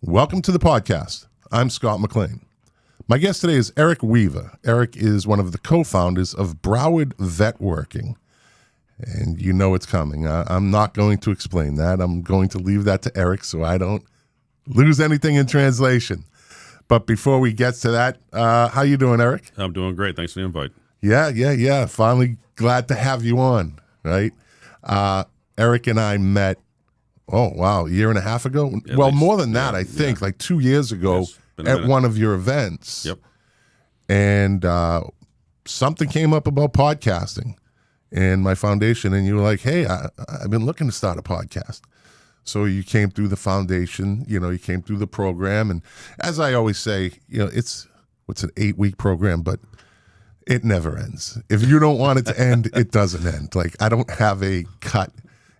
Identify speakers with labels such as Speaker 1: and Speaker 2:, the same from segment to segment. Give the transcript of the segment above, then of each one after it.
Speaker 1: Welcome to the podcast. I'm Scott McLean. My guest today is Eric Weaver. Eric is one of the co-founders of Broward Vet Working. And you know it's coming. I'm not going to explain that. I'm going to leave that to Eric so I don't lose anything in translation. But before we get to that, how you doing, Eric?
Speaker 2: I'm doing great. Thanks for the invite.
Speaker 1: Yeah. Finally glad to have you on, right? Eric and I met, a year and a half ago?
Speaker 2: At
Speaker 1: well,
Speaker 2: least.
Speaker 1: more than that, I think, like 2 years ago at one of your events.
Speaker 2: Yep.
Speaker 1: And something came up about podcasting and my foundation, and you were like, hey, I've been looking to start a podcast. So you came through the foundation, you came through the program. And as I always say, it's an 8-week program, but it never ends. If you don't want it to end, it doesn't end. Like, I don't have a cut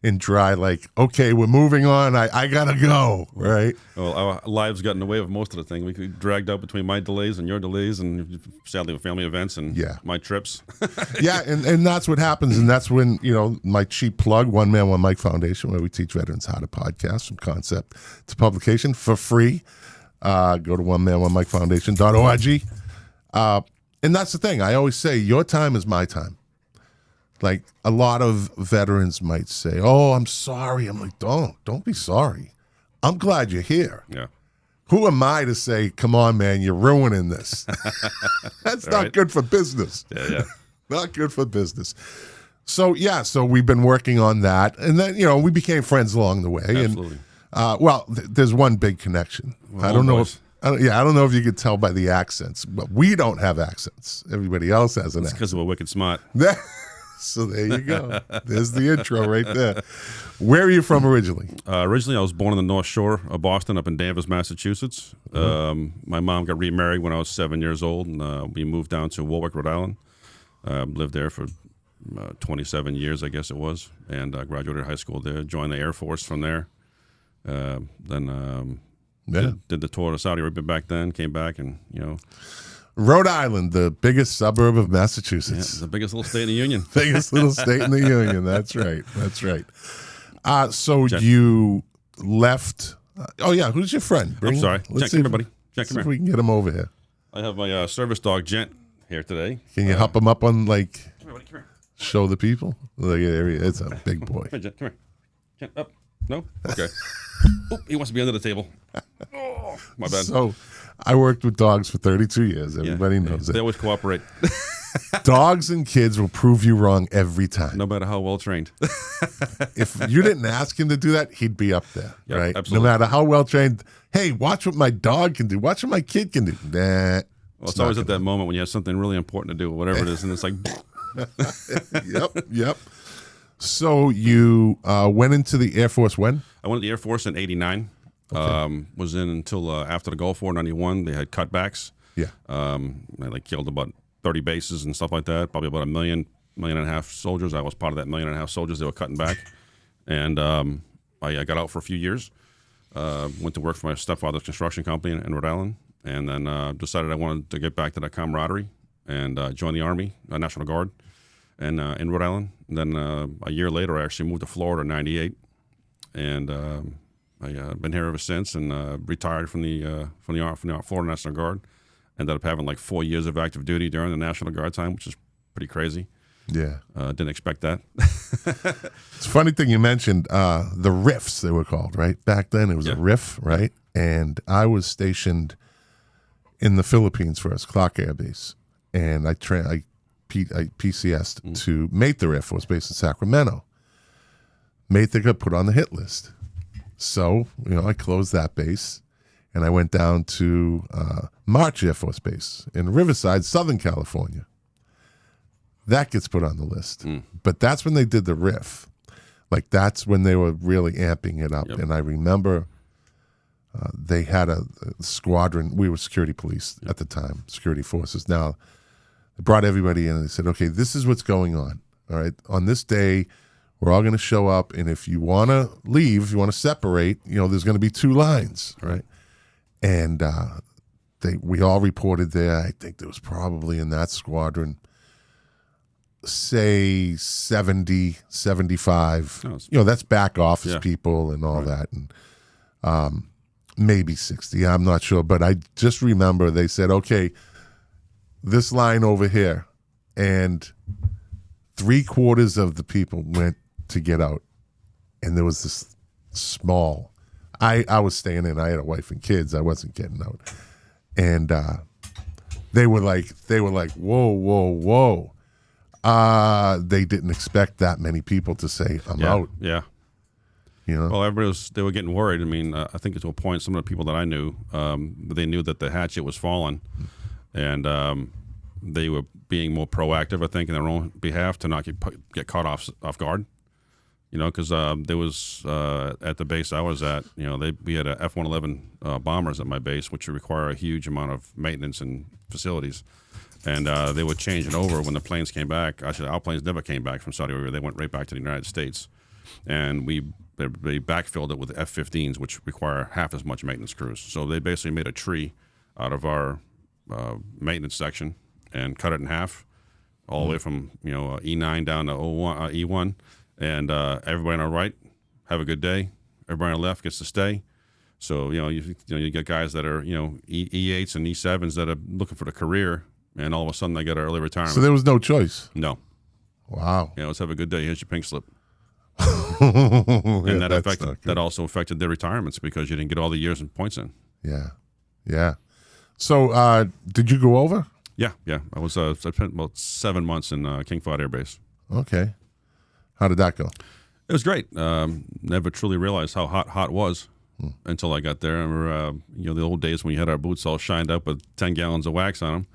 Speaker 1: and dry, like, okay, we're moving on. I gotta go, right?
Speaker 2: Well, our lives got in the way of most of the thing. We could dragged out between my delays and your delays, and sadly with family events and my trips.
Speaker 1: Yeah, and that's what happens. And that's when, my cheap plug, One Man, One Mic Foundation, where we teach veterans how to podcast from concept to publication for free. Go to onemanonemic.foundation.org. And that's the thing. I always say, your time is my time. Like, a lot of veterans might say, oh, I'm sorry. I'm like, don't be sorry. I'm glad you're here.
Speaker 2: Yeah.
Speaker 1: Who am I to say, come on, man, you're ruining this? That's not good for business.
Speaker 2: Yeah.
Speaker 1: Not good for business. So we've been working on that. And then, we became friends along the way.
Speaker 2: Absolutely.
Speaker 1: And, there's one big connection.
Speaker 2: Well,
Speaker 1: I don't know if you could tell by the accents, but we don't have accents. Everybody else has an accent.
Speaker 2: Because we're wicked smart.
Speaker 1: So there you go. There's the intro right there. Where are you from originally?
Speaker 2: Originally, I was born on the North Shore of Boston, up in Danvers, Massachusetts. My mom got remarried when I was 7 years old, and we moved down to Warwick, Rhode Island. Lived there for 27 years, I guess it was, and graduated high school there. Joined the Air Force from there. Then did the tour to Saudi Arabia back then. Came back, and
Speaker 1: Rhode Island, the biggest suburb of Massachusetts.
Speaker 2: Yeah, the biggest little state in the union.
Speaker 1: Biggest little state in the union. That's right. So Gent. You left. Who's your friend?
Speaker 2: I'm sorry. Check everybody.
Speaker 1: See if we can get him over here.
Speaker 2: I have my service dog, Gent, here today.
Speaker 1: Can you hop him up on, like,
Speaker 2: come here.
Speaker 1: Show the people? Look, there he is. It's a big boy.
Speaker 2: Come here, Gent. Come here. Gent, up. No? Okay. He wants to be under the table. Oh, my bad.
Speaker 1: So, I worked with dogs for 32 years. Everybody knows it.
Speaker 2: They always cooperate.
Speaker 1: Dogs and kids will prove you wrong every time.
Speaker 2: No matter how well trained.
Speaker 1: If you didn't ask him to do that, he'd be up there, right?
Speaker 2: Absolutely.
Speaker 1: No matter how well trained. Hey, watch what my dog can do. Watch what my kid can do. Nah.
Speaker 2: Well, it's always at that moment when you have something really important to do, whatever it is, and it's like.
Speaker 1: Yep. So you went into the Air Force when?
Speaker 2: I went to the Air Force in '89. Okay. Was in until after the Gulf War, '91. They had cutbacks.
Speaker 1: Yeah.
Speaker 2: They killed about 30 bases and stuff like that. Probably about a million and a half soldiers. I was part of that 1.5 million soldiers they were cutting back. And I got out for a few years. Went to work for my stepfather's construction company in Rhode Island. And then decided I wanted to get back to that camaraderie and join the Army, National Guard, and in Rhode Island. And then a year later, I actually moved to Florida in '98. And I've been here ever since, and retired from the Florida National Guard. Ended up having like 4 years of active duty during the National Guard time, which is pretty crazy.
Speaker 1: Yeah.
Speaker 2: Didn't expect that.
Speaker 1: It's a funny thing you mentioned, the RIFs they were called, right? Back then it was a RIF, right? And I was stationed in the Philippines first, Clark Air Base. And I PCS'd to Mate the RIF, was based in Sacramento. Mate the got put on the hit list. So, I closed that base, and I went down to March Air Force Base in Riverside, Southern California. That gets put on the list. But that's when they did the RIF. Like, that's when they were really amping it up. Yep. And I remember they had a squadron. We were security police at the time, security forces. Now, they brought everybody in, and they said, okay, this is what's going on. All right, on this day, we're all going to show up, and if you want to leave, if you want to separate, there's going to be 2 lines, right? And we all reported there. I think there was probably in that squadron, say 70, 75. That's back office people and all that. And maybe 60. I'm not sure, but I just remember they said, okay, this line over here, and 3/4 of the people went to get out, and there was this small. I was staying in. I had a wife and kids. I wasn't getting out, and they were like, whoa, whoa, whoa. They didn't expect that many people to say, I'm out.
Speaker 2: Yeah.
Speaker 1: You know?
Speaker 2: Well, they were getting worried. I mean, I think to a point, some of the people that I knew, they knew that the hatchet was falling, and they were being more proactive, I think, in their own behalf to not get caught off guard. You know, because there was at the base I was at, you know, we had a F-111 bombers at my base, which require a huge amount of maintenance and facilities, and they would change it over when the planes came back. Actually, our planes never came back from Saudi Arabia; they went right back to the United States, and they backfilled it with F-15s, which require half as much maintenance crews. So they basically made a tree out of our maintenance section and cut it in half, all the way from E9 down to E1. And everybody on our right, have a good day. Everybody on the left gets to stay. So you get guys that are E8s and E7s that are looking for the career, and all of a sudden they get early retirement.
Speaker 1: So there was no choice.
Speaker 2: No.
Speaker 1: Wow.
Speaker 2: Let's have a good day. Here's your pink slip. And that also affected their retirements because you didn't get all the years and points in.
Speaker 1: Yeah. So did you go over?
Speaker 2: Yeah. I spent about 7 months in King Fahd Air Base.
Speaker 1: Okay. How did that go?
Speaker 2: It was great. Never truly realized how hot was until I got there. I remember, the old days when you had our boots all shined up with 10 gallons of wax on them.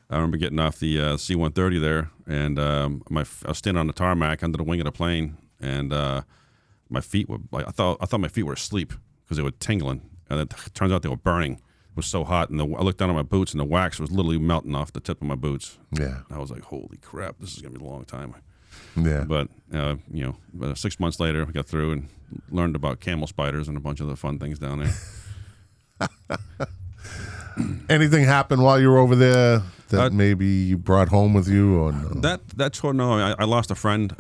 Speaker 2: I remember getting off the C-130 there, and I was standing on the tarmac under the wing of the plane, and my feet were like I thought my feet were asleep because they were tingling, and it turns out they were burning. It was so hot, and I looked down at my boots, and the wax was literally melting off the tip of my boots.
Speaker 1: Yeah,
Speaker 2: I was like, "Holy crap, this is gonna be a long time."
Speaker 1: Yeah,
Speaker 2: but 6 months later, we got through and learned about camel spiders and a bunch of the fun things down there.
Speaker 1: Anything happened while you were over there that maybe you brought home with you, or no?
Speaker 2: I lost a friend.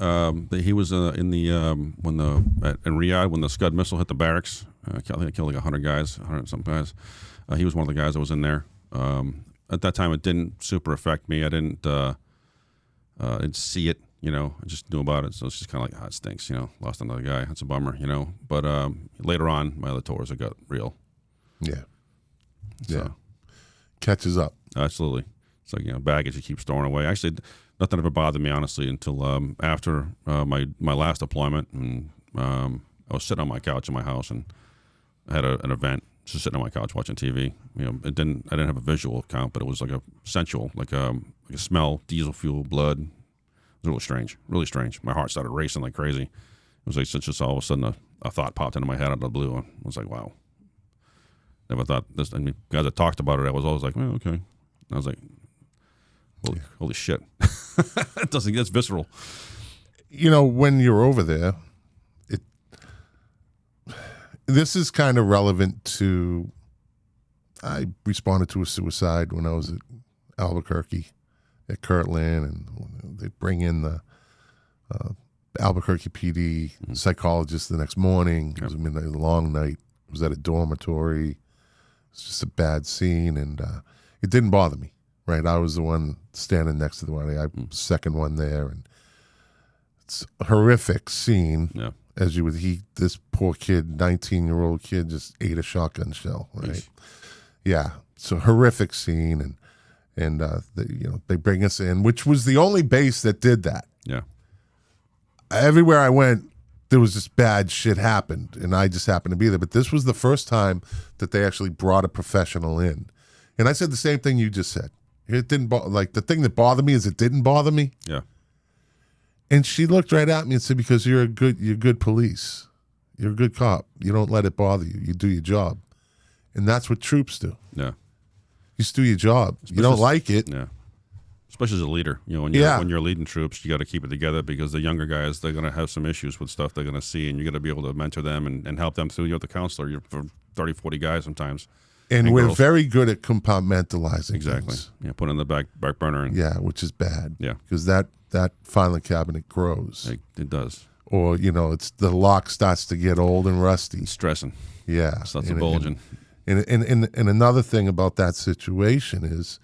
Speaker 2: He was in Riyadh when the Scud missile hit the barracks. I think it killed like 100 guys, 100 some guys. He was one of the guys that was in there. At that time, it didn't super affect me. I didn't see it. I just knew about it, so it's just kind of like, it stinks. Lost another guy. That's a bummer. But later on, my other tours, it got real.
Speaker 1: Yeah.
Speaker 2: So,
Speaker 1: catches up.
Speaker 2: Absolutely. It's like baggage you keep storing away. Actually, nothing ever bothered me honestly until after my last deployment, and I was sitting on my couch in my house, and I had an event. Just sitting on my couch watching TV. I didn't have a visual count, but it was like a sensual, like a smell, diesel fuel, blood. It was really strange. My heart started racing like crazy. It was like just all of a sudden a thought popped into my head out of the blue. I was like, wow. Never thought this. I mean, guys that talked about it, I was always like, okay. And I was like, holy shit. It's visceral.
Speaker 1: When you're over there, this is kind of relevant to, I responded to a suicide when I was at Albuquerque at Kirtland, and they bring in the Albuquerque PD psychologist the next morning. It was a long night. It was at a dormitory. It's just a bad scene, and it didn't bother me, right? I was the one standing next to the one. I second one there, and it's a horrific scene.
Speaker 2: Yeah.
Speaker 1: As you would, this poor kid, 19-year-old kid, just ate a shotgun shell, right?
Speaker 2: Eesh.
Speaker 1: Yeah, it's a horrific scene, and they bring us in, which was the only base that did that.
Speaker 2: Yeah.
Speaker 1: Everywhere I went, there was just bad shit happened, and I just happened to be there. But this was the first time that they actually brought a professional in, and I said the same thing you just said. It didn't the thing that bothered me is it didn't bother me.
Speaker 2: Yeah.
Speaker 1: And she looked right at me and said, "Because you're good police. You're a good cop. You don't let it bother you. You do your job." And that's what troops do.
Speaker 2: Yeah.
Speaker 1: You just do your job. You don't like it.
Speaker 2: Yeah. Especially as a leader. When you're leading troops, you got to keep it together because the younger guys, they're going to have some issues with stuff they're going to see, and you got to be able to mentor them and help them through. You're the counselor. You're for 30, 40 guys sometimes.
Speaker 1: And we're very good at compartmentalizing.
Speaker 2: Exactly.
Speaker 1: things.
Speaker 2: Yeah, put it in the back burner.
Speaker 1: Yeah, which is bad.
Speaker 2: Yeah.
Speaker 1: Because that filing cabinet grows.
Speaker 2: It does.
Speaker 1: Or, it's the lock starts to get old and rusty.
Speaker 2: It's stressing.
Speaker 1: Yeah.
Speaker 2: Starts bulging.
Speaker 1: And another thing about that situation is,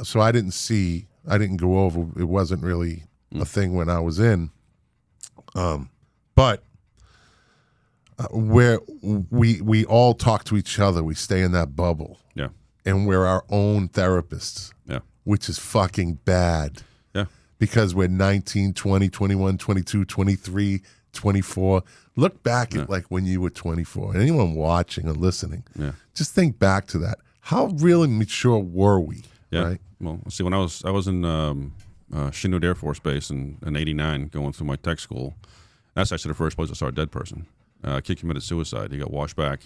Speaker 1: so I didn't go over. It wasn't really a thing when I was in, but where we all talk to each other, we stay in that bubble,
Speaker 2: Yeah.
Speaker 1: and we're our own therapists,
Speaker 2: Yeah.
Speaker 1: which is fucking bad.
Speaker 2: Yeah.
Speaker 1: Because we're 19, 20, 21, 22, 23, 24. Look back at like when you were 24. And anyone watching or listening, just think back to that. How really mature were we?
Speaker 2: Yeah.
Speaker 1: Right?
Speaker 2: Well, see, when I was in Chinook Air Force Base in '89, going through my tech school. That's actually the first place I saw a dead person. A kid committed suicide. He got washed back,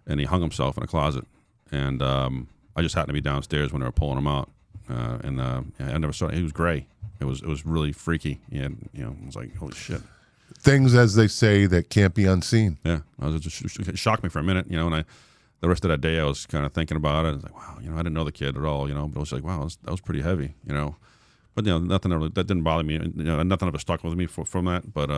Speaker 2: and he hung himself in a closet. And I just happened to be downstairs when they were pulling him out. I never saw. He was gray. It was really freaky. And it was like, holy shit.
Speaker 1: Things, as they say, that can't be unseen.
Speaker 2: Yeah, it shocked me for a minute, and the rest of that day I was kind of thinking about it. I was like, wow, I didn't know the kid at all, but I was like, wow, that was pretty heavy, But nothing really, that didn't bother me. Nothing ever stuck with me from that. But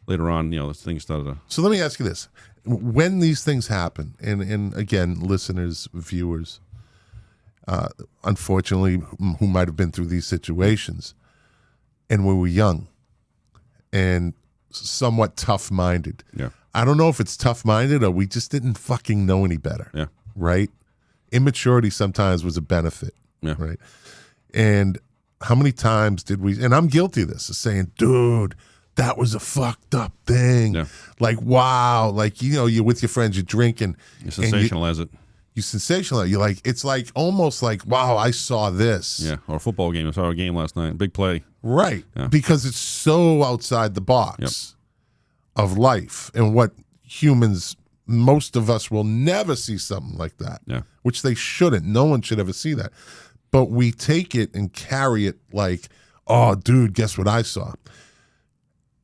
Speaker 2: later on, things started to.
Speaker 1: So let me ask you this: when these things happen, and again, listeners, viewers, unfortunately, who might have been through these situations, and we were young and somewhat tough-minded.
Speaker 2: Yeah.
Speaker 1: I don't know if it's tough-minded or we just didn't fucking know any better.
Speaker 2: Yeah.
Speaker 1: Right? Immaturity sometimes was a benefit.
Speaker 2: Yeah.
Speaker 1: Right? And how many times did we, and I'm guilty of this, of saying, dude, that was a fucked up thing.
Speaker 2: Yeah.
Speaker 1: Like, wow. Like, you're with your friends, you're drinking.
Speaker 2: You sensationalize it.
Speaker 1: You sensationalize. You're like, it's like almost like, wow, I saw this.
Speaker 2: Yeah. Or a football game. I saw a game last night. Big play.
Speaker 1: Right.
Speaker 2: Yeah.
Speaker 1: Because it's so outside the box of life and what humans, most of us will never see something like that.
Speaker 2: Yeah.
Speaker 1: Which they shouldn't. No one should ever see that. But we take it and carry it like, oh, dude, guess what I saw?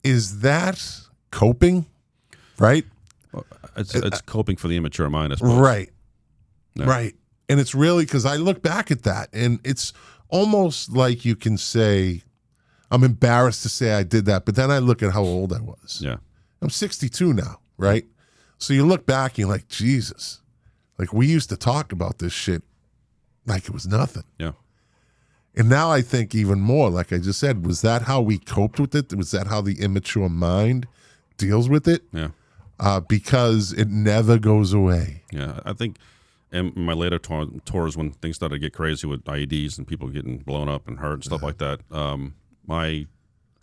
Speaker 1: Is that coping? Right?
Speaker 2: Well, it's coping for the immature mind, I suppose.
Speaker 1: Right.
Speaker 2: Yeah.
Speaker 1: Right. And it's really, because I look back at that and it's almost like you can say, I'm embarrassed to say I did that, but then I look at how old I was.
Speaker 2: Yeah.
Speaker 1: I'm 62 now, right? So you look back and you're like, Jesus, like we used to talk about this shit like it was nothing.
Speaker 2: Yeah.
Speaker 1: And now I think even more, like I just said, was that how we coped with it? Was that how the immature mind deals with it?
Speaker 2: Yeah.
Speaker 1: Because it never goes away.
Speaker 2: Yeah. I think in my later tours, when things started to get crazy with IEDs and people getting blown up and hurt and stuff like that, my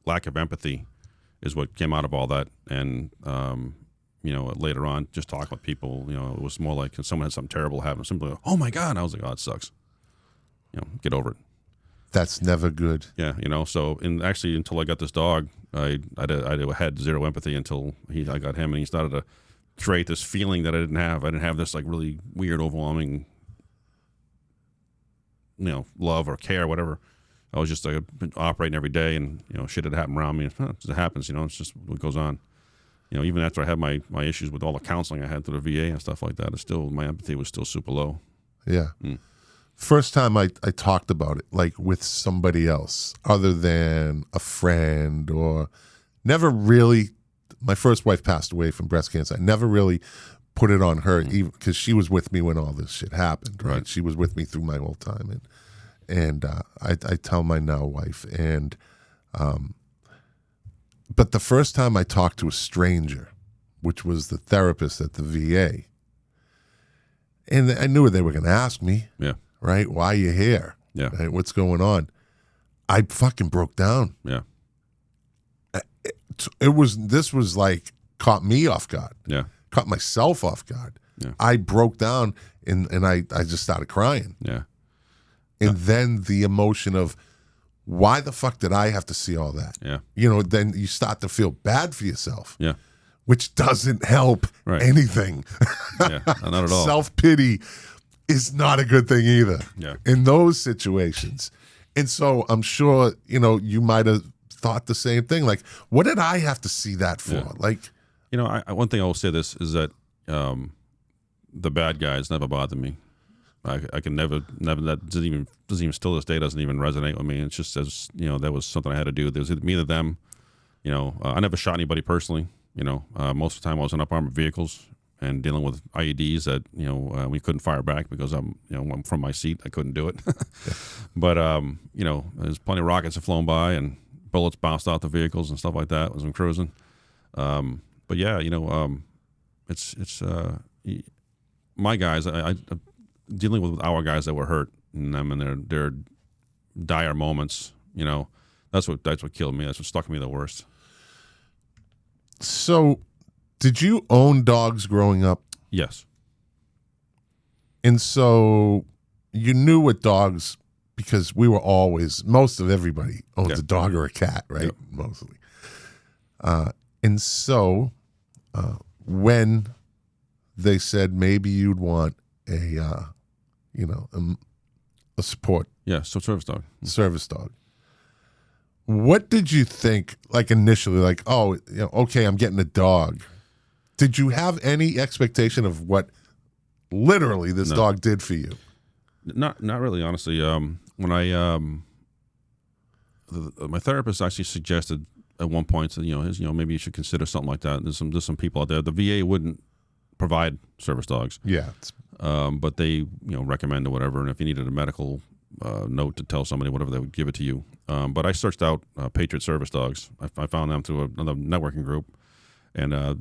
Speaker 2: lack of empathy is what came out of all that. And, later on, just talking with people, it was more like someone had something terrible happen. Simply, like, oh my God. And I was like, oh, it sucks. Get over it.
Speaker 1: That's never good.
Speaker 2: Yeah. So actually until I got this dog, I had zero empathy until I got him, and he started to create this feeling that I didn't have. I didn't have this like really weird, overwhelming, love or care, whatever. I was just like operating every day, and shit had happened around me. It happens, it's just what goes on. Even after I had my issues with all the counseling I had through the VA and stuff like that, my empathy was still super low.
Speaker 1: Yeah. First time I talked about it, like with somebody else other than a friend, or never really, my first wife passed away from breast cancer. I never really put it on her, even because she was with me when all this shit happened, right? She was with me through my whole time. And I tell my now wife, and but the first time I talked to a stranger, which was the therapist at the VA, and I knew they were going to ask me, right? Why are you here?
Speaker 2: Yeah.
Speaker 1: Right? What's going on? I fucking broke down.
Speaker 2: Yeah.
Speaker 1: This was like, caught me off guard.
Speaker 2: Yeah.
Speaker 1: Caught myself off guard.
Speaker 2: Yeah.
Speaker 1: I broke down and I just started crying.
Speaker 2: Yeah.
Speaker 1: And then the emotion of, why the fuck did I have to see all that?
Speaker 2: Yeah.
Speaker 1: Then you start to feel bad for yourself.
Speaker 2: Yeah.
Speaker 1: Which doesn't help anything.
Speaker 2: Yeah, not at all.
Speaker 1: Self-pity is not a good thing either.
Speaker 2: Yeah.
Speaker 1: In those situations. And so I'm sure, you might have thought the same thing. Like, what did I have to see that for?
Speaker 2: Yeah.
Speaker 1: Like,
Speaker 2: one thing I will say this is that the bad guys never bothered me. I can never that doesn't even still this day doesn't even resonate with me. It's just as that was something I had to do. There was either me or them. I never shot anybody personally. Most of the time I was in up armored vehicles. and dealing with IEDs that we couldn't fire back because I'm from my seat, I couldn't do it. But there's plenty of rockets that flown by and bullets bounced out the vehicles and stuff like that as I'm cruising. But yeah, it's my guys. I dealing with our guys that were hurt and them in their dire moments. That's what killed me. That's what stuck me the worst.
Speaker 1: So, did you own dogs growing up?
Speaker 2: Yes.
Speaker 1: And so you knew what dogs, because we were always, most of everybody owns a dog or a cat, right?
Speaker 2: Yep.
Speaker 1: Mostly. And so when they said maybe you'd want a support
Speaker 2: So service dog.
Speaker 1: service dog, what did you think, like initially, like, oh, okay, I'm getting a dog? Did you have any expectation of what literally this dog did for you?
Speaker 2: Not really, honestly. When I my therapist actually suggested at one point that maybe you should consider something like that. There's some people out there. The VA wouldn't provide service dogs.
Speaker 1: Yeah.
Speaker 2: But they recommend or whatever, and if you needed a medical note to tell somebody whatever, they would give it to you. But I searched out Patriot Service Dogs. I found them through another networking group, and it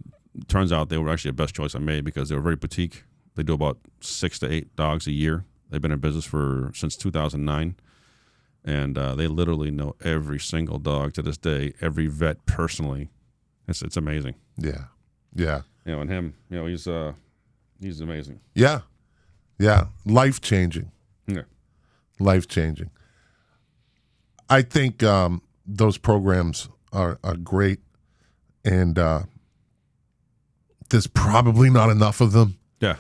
Speaker 2: turns out they were actually the best choice I made because they were very boutique. They do about 6 to 8 dogs a year. They've been in business since 2009, and they literally know every single dog to this day, every vet personally. It's amazing.
Speaker 1: Yeah. Yeah.
Speaker 2: And him, he's amazing.
Speaker 1: Yeah. Yeah. Life-changing.
Speaker 2: Yeah.
Speaker 1: Life-changing. I think those programs are great, and there's probably not enough of them.
Speaker 2: Yeah.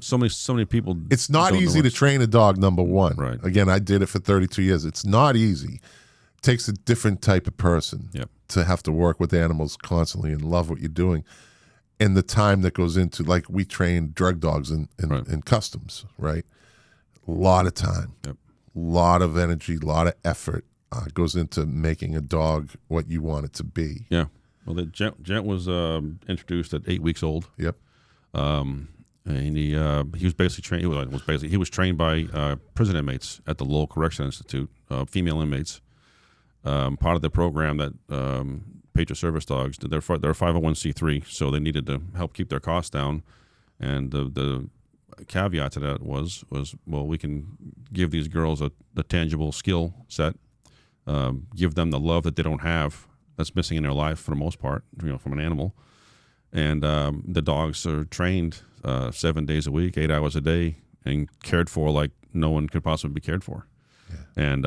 Speaker 2: So many people.
Speaker 1: It's not easy to train a dog, number one.
Speaker 2: Right.
Speaker 1: Again, I did it for 32 years. It's not easy. It takes a different type of person to have to work with animals constantly and love what you're doing. And the time that goes into, like, we train drug dogs in customs, right? A lot of time, a lot of energy, a lot of effort goes into making a dog what you want it to be.
Speaker 2: Yeah. Well, Gent was introduced at 8 weeks old.
Speaker 1: Yep.
Speaker 2: And he was basically trained. He was trained by prison inmates at the Lowell Correction Institute, female inmates. Part of the program that Patriot Service Dogs did. They're 501c3, so they needed to help keep their costs down. And the caveat to that was well, we can give these girls a tangible skill set, give them the love that they don't have, that's missing in their life for the most part, from an animal. And the dogs are trained 7 days a week, 8 hours a day, and cared for like no one could possibly be cared for. Yeah. And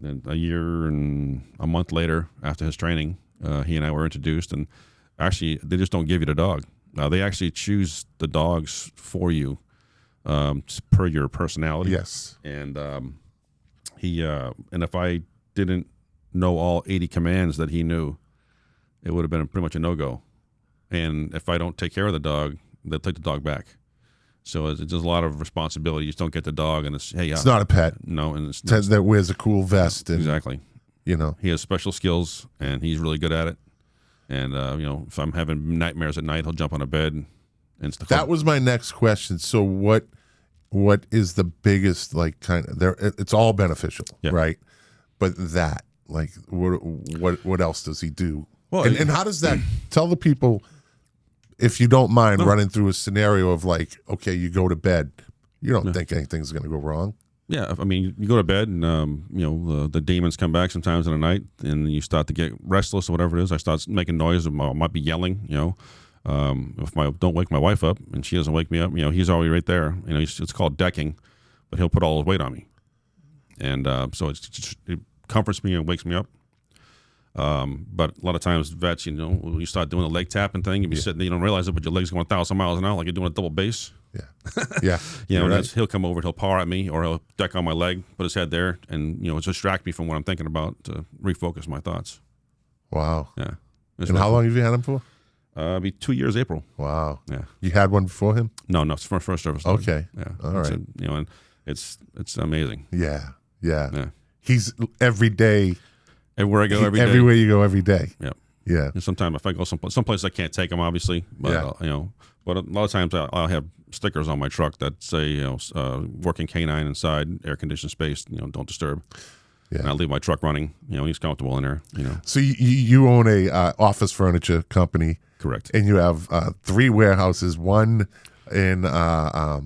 Speaker 2: then a year and a month later, after his training, he and I were introduced. And actually, they just don't give you the dog. They actually choose the dogs for you per your personality.
Speaker 1: Yes.
Speaker 2: And and if I didn't know all 80 commands that he knew, it would have been pretty much a no-go. And if I don't take care of the dog, they'll take the dog back. So it's just a lot of responsibility. You just don't get the dog, and it's not
Speaker 1: a pet.
Speaker 2: No, and
Speaker 1: that wears a cool vest. And,
Speaker 2: exactly. He has special skills, and he's really good at it. And if I'm having nightmares at night, he'll jump on a bed. And
Speaker 1: that was my next question. So what is the biggest, like, kind of there? It's all beneficial, right? But that, like, what else does he do? Well, and how does that tell the people? If you don't mind running through a scenario of, like, okay, you go to bed, you don't think anything's going to go wrong.
Speaker 2: Yeah, I mean, you go to bed and the demons come back sometimes in the night, and you start to get restless or whatever it is. I start making noise. I might be yelling. If I don't wake my wife up and she doesn't wake me up, he's already right there. It's called decking, but he'll put all his weight on me, and so it comforts me and wakes me up. But a lot of times vets, when you start doing the leg tapping thing, you be sitting there, you don't realize it, but your leg's going 1,000 miles an hour, like you're doing a double bass.
Speaker 1: Yeah.
Speaker 2: Right. He'll come over, he'll paw at me, or he'll deck on my leg, put his head there, and distract me from what I'm thinking about to refocus my thoughts.
Speaker 1: Wow.
Speaker 2: Yeah.
Speaker 1: And how long have you had him for?
Speaker 2: It'll be 2 years April.
Speaker 1: Wow.
Speaker 2: Yeah.
Speaker 1: You had one before him?
Speaker 2: No, it's my first service dog.
Speaker 1: Okay.
Speaker 2: Yeah.
Speaker 1: All right.
Speaker 2: And it's amazing.
Speaker 1: Yeah. He's every day.
Speaker 2: Everywhere I go, every day.
Speaker 1: Everywhere you go, every day.
Speaker 2: Yep.
Speaker 1: Yeah.
Speaker 2: And sometimes if I go someplace I can't take them, obviously, but
Speaker 1: Yeah.
Speaker 2: you know, but a lot of times I'll have stickers on my truck that say, you know, working canine inside, air conditioned space, you know, don't disturb.
Speaker 1: Yeah.
Speaker 2: And I leave my truck running. You know, he's comfortable in there. You know,
Speaker 1: So you own a office furniture company,
Speaker 2: correct.
Speaker 1: and you have 3 warehouses. One in
Speaker 2: I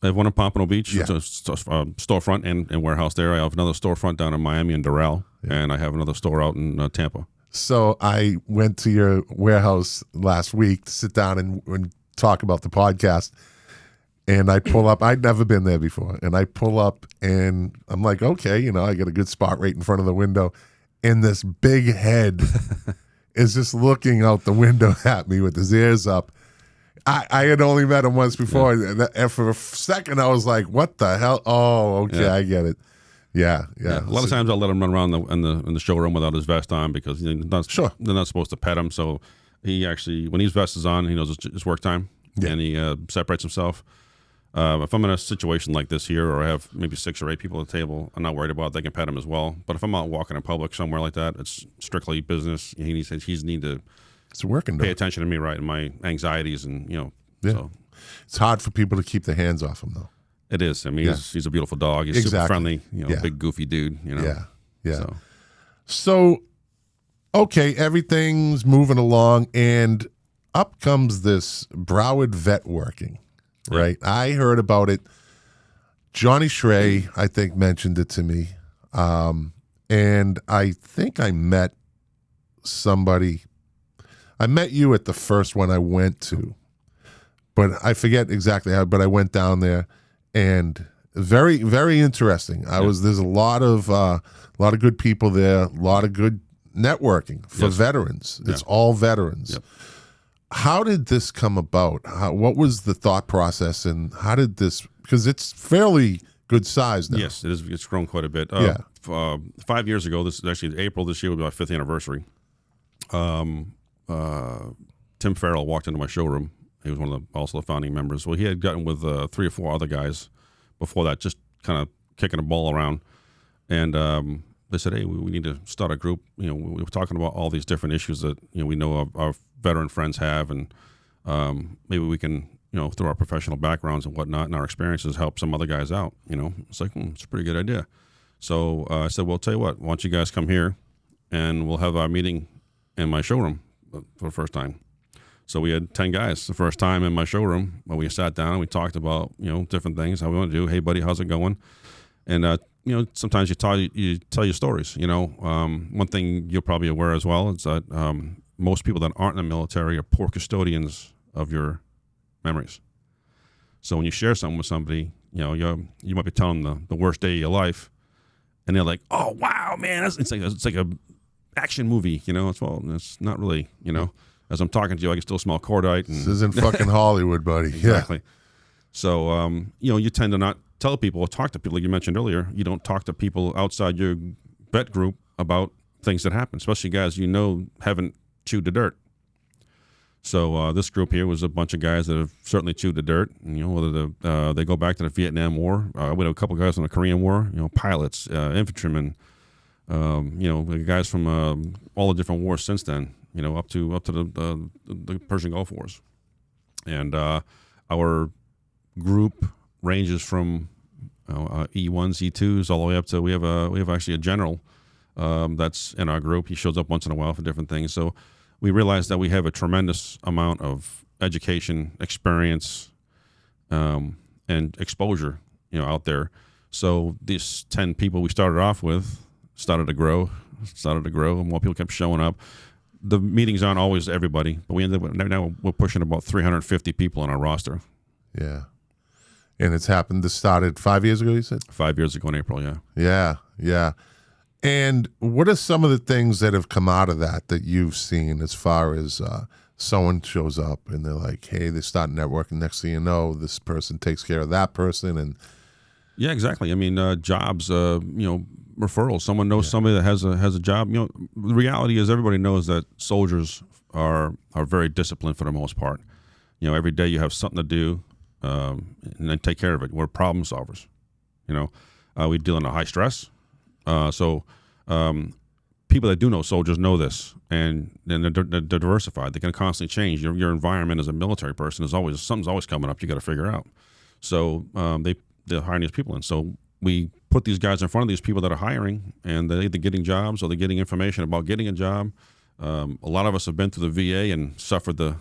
Speaker 2: have one in Pompano Beach.
Speaker 1: Yeah.
Speaker 2: It's a storefront and warehouse there. I have another storefront down in Miami and Doral, and I have another store out in Tampa.
Speaker 1: So I went to your warehouse last week to sit down and talk about the podcast. And I pull up. I'd never been there before. And I pull up, and I'm like, okay, you know, I get a good spot right in front of the window. And this big head is just looking out the window at me with his ears up. I had only met him once before. And for a second, I was like, what the hell? Oh, okay,
Speaker 2: Yeah.
Speaker 1: I get it. Yeah.
Speaker 2: A lot of times I'll let him run around in the showroom without his vest on because they're not supposed to pet him. So he actually, when his vest is on, he knows it's work time, and he separates himself. If I'm in a situation like this here, or I have maybe 6 or 8 people at the table, I'm not worried about it. They can pet him as well. But if I'm out walking in public somewhere like that, it's strictly business. He need to
Speaker 1: it's working.
Speaker 2: pay attention to me, right, and my anxieties, and you know.
Speaker 1: Yeah.
Speaker 2: So
Speaker 1: It's hard for people to keep their hands off him, though.
Speaker 2: it is. I mean, he's a beautiful dog. He's super friendly. You know, big goofy dude. You know.
Speaker 1: Yeah. So, okay, everything's moving along, and up comes this Broward Vet Working, right? I heard about it. Johnny Shrey, I think, mentioned it to me, and I think I met somebody. I met you at the first one I went to, but I forget exactly how. But I went down there, and very, very interesting. There's a lot of good people there, a lot of good networking for veterans. It's all veterans.
Speaker 2: Yep.
Speaker 1: How did this come about? What was the thought process, and how did this? Because it's fairly good size now.
Speaker 2: Yes, it is. It's grown quite a bit. 5 years ago, this is actually April this year will be our 5th anniversary. Tim Farrell walked into my showroom. He was also the founding members. Well, he had gotten with 3 or 4 other guys before that, just kind of kicking a ball around. And they said, hey, we need to start a group. You know, we were talking about all these different issues that, you know, we know our veteran friends have, and maybe we can, you know, through our professional backgrounds and whatnot and our experiences, help some other guys out. You know, it's like, it's a pretty good idea. So I said, well, I'll tell you what, why don't you guys come here and we'll have our meeting in my showroom for the first time. So we had 10 guys the first time in my showroom. Well, we sat down and we talked about, you know, different things, how we want to do. Hey, buddy, how's it going? And, you know, sometimes you tell your stories. You know, one thing you're probably aware as well is that most people that aren't in the military are poor custodians of your memories. So when you share something with somebody, you know, you might be telling them the worst day of your life, and they're like, "Oh, wow, man, it's like a action movie." You know, it's not really. You know, as I'm talking to you, I can still smell cordite. And
Speaker 1: This isn't fucking Hollywood, buddy.
Speaker 2: Exactly. So, you know, you tend to not tell people or talk to people, like you mentioned earlier. You don't talk to people outside your vet group about things that happen, especially guys you know haven't chewed the dirt. So this group here was a bunch of guys that have certainly chewed the dirt. And, you know, whether they go back to the Vietnam War, we had a couple guys in the Korean War. You know, pilots, infantrymen. You know, guys from all the different wars since then. You know, up to the Persian Gulf Wars, and our group ranges from E1s, E2s, all the way up to we have actually a general that's in our group. He shows up once in a while for different things. So we realized that we have a tremendous amount of education, experience, and exposure, you know, out there. So these 10 people we started off with started to grow, and more people kept showing up. The meetings aren't always everybody, but we ended up now we're pushing about 350 people on our roster.
Speaker 1: Yeah. And it's happened. This started 5 years ago, you said?
Speaker 2: 5 years ago in April, yeah.
Speaker 1: Yeah. And what are some of the things that have come out of that you've seen as far as someone shows up and they're like, hey, they start networking. Next thing you know, this person takes care of that person. And
Speaker 2: yeah, exactly. I mean, jobs, you know, referrals. Someone knows somebody that has a job. You know, the reality is everybody knows that soldiers are very disciplined for the most part. You know, every day you have something to do, and then take care of it. We're problem solvers. You know, we deal in a high stress. So people people that do know soldiers know this, and they're diversified. They can constantly change. Your environment as a military person is always something's always coming up. You got to figure out. So they're hiring these people, and so we put these guys in front of these people that are hiring, and they're either getting jobs or they're getting information about getting a job. A lot of us have been through the VA and suffered the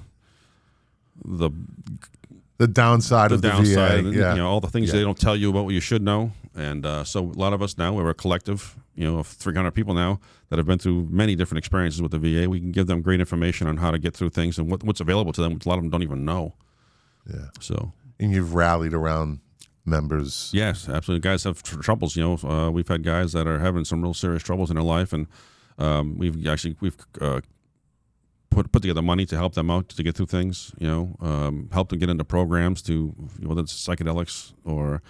Speaker 1: downside of the VA,
Speaker 2: and, all the things they don't tell you about what you should know. And so a lot of us now, we're a collective, of 300 people now that have been through many different experiences with the VA. We can give them great information on how to get through things and what's available to them, which a lot of them don't even know. Yeah. So. And
Speaker 1: you've rallied around members.
Speaker 2: Yes, absolutely. Guys have troubles. We've had guys that are having some real serious troubles in their life, and we've put together money to help them out to get through things. Help them get into programs to whether it's psychedelics or